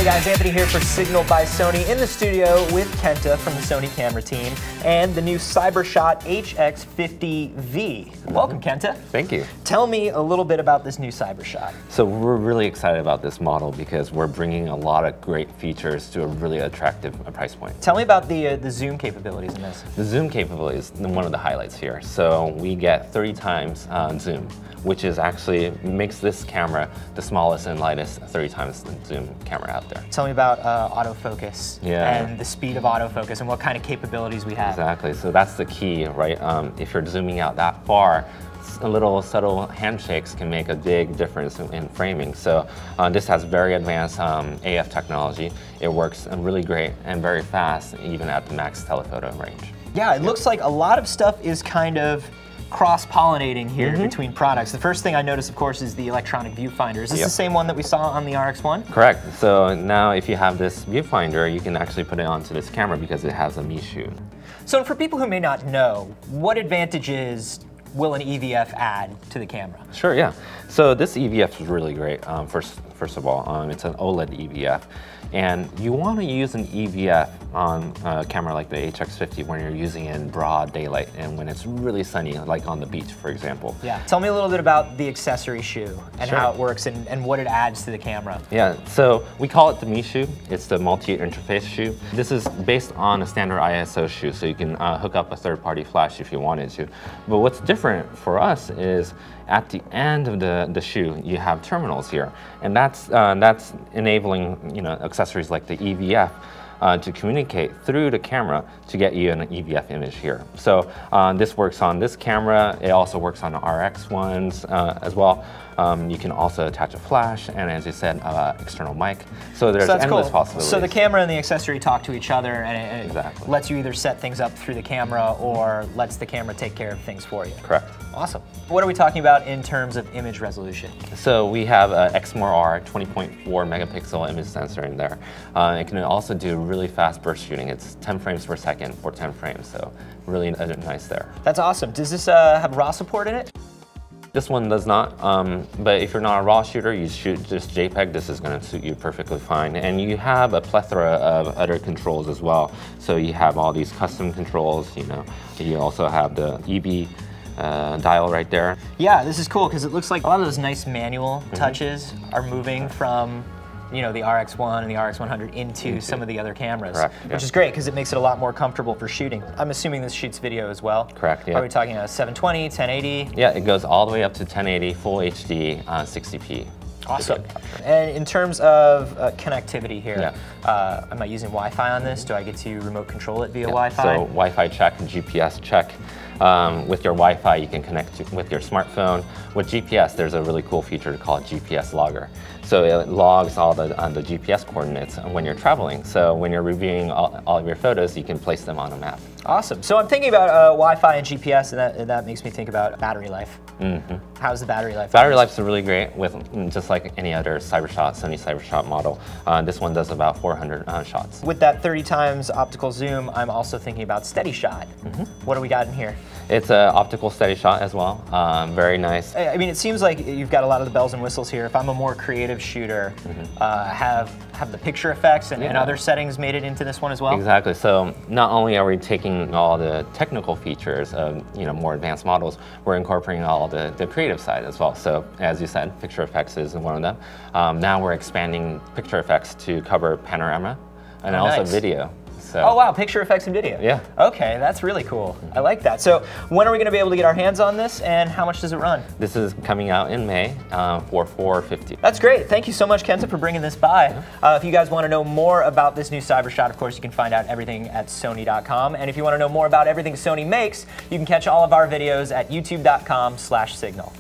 guys, Anthony here for Signal by Sony in the studio with Kenta from the Sony camera team and the new Cyber-shot HX50V. Welcome, Kenta. Thank you. Tell me a little bit about this new Cyber-shot. So we're really excited about this model because we're bringing a lot of great features to a really attractive price point. Tell me about the zoom capabilities in this. The zoom capability is one of the highlights here. So we get 30 times zoom, which is actually makes this camera the smallest and lightest 30 times zoom camera out there. Tell me about autofocus and the speed of autofocus and what kind of capabilities we have. Exactly, so that's the key, right? If you're zooming out that far, a little subtle handshakes can make a big difference in framing. So this has very advanced AF technology. It works really great and very fast, even at the max telephoto range. Yeah, it looks like a lot of stuff is kind of cross-pollinating here between products. The first thing I noticed, of course, is the electronic viewfinder. Is this the same one that we saw on the RX1? Correct. So now if you have this viewfinder, you can actually put it onto this camera because it has a Me shoot. So for people who may not know, what advantages will an EVF add to the camera? Sure, yeah. So this EVF is really great. First of all, it's an OLED EVF. And you want to use an EVF on a camera like the HX50 when you're using it in broad daylight and when it's really sunny, like on the beach, for example. Yeah. Tell me a little bit about the accessory shoe and how it works and what it adds to the camera. Yeah, so we call it the Me shoe. It's the multi-interface shoe. This is based on a standard ISO shoe, so you can hook up a third-party flash if you wanted to. But what's different for us is at the end of the shoe, you have terminals here, and that's enabling accessories like the EVF to communicate through the camera to get you an EVF image here. So this works on this camera. It also works on the RX ones as well. You can also attach a flash and, as you said, external mic. So there's endless possibilities. So the camera and the accessory talk to each other, and it lets you either set things up through the camera or lets the camera take care of things for you. Correct. Awesome. What are we talking about in terms of image resolution? So we have an Exmor R 20.4 megapixel image sensor in there. It can also do really fast burst shooting. It's 10 frames per second for 10 frames, so really nice there. That's awesome. Does this have RAW support in it? This one does not, but if you're not a RAW shooter, you shoot just JPEG, this is going to suit you perfectly fine. And you have a plethora of other controls as well. So you have all these custom controls, you also have the EB dial right there. Yeah, this is cool because it looks like a lot of those nice manual touches are moving from the RX1 and the RX100 into some of the other cameras, which is great because it makes it a lot more comfortable for shooting. I'm assuming this shoots video as well. Correct, yeah. Are we talking about 720, 1080? Yeah, it goes all the way up to 1080, full HD, 60p. Awesome. And in terms of connectivity here, am I using Wi-Fi on this? Do I get to remote control it via Wi-Fi? So Wi-Fi check and GPS check. With your Wi-Fi, you can connect with your smartphone. With GPS, there's a really cool feature called GPS Logger. So it logs all the GPS coordinates when you're traveling. So when you're reviewing all of your photos, you can place them on a map. Awesome. So I'm thinking about Wi-Fi and GPS, and that makes me think about battery life. How's the battery life? Battery life is really great, with just like any other Cyber-shot, Sony Cyber-shot model. This one does about 400 shots. With that 30 times optical zoom, I'm also thinking about steady shot. What do we got in here? It's an optical steady shot as well. Very nice. I mean, it seems like you've got a lot of the bells and whistles here. If I'm a more creative shooter, have the picture effects and other settings made it into this one as well? Exactly. So not only are we taking all the technical features of more advanced models, we're incorporating all the creative side as well. So as you said, picture effects is one of them. Now we're expanding picture effects to cover panorama and also video. So. Oh wow, picture effects and video. Yeah. Okay, that's really cool. I like that. So when are we going to be able to get our hands on this, and how much does it run? This is coming out in May for $450. That's great. Thank you so much, Kenta, for bringing this by. If you guys want to know more about this new Cyber-shot, of course, you can find out everything at Sony.com. And if you want to know more about everything Sony makes, you can catch all of our videos at youtube.com/signal.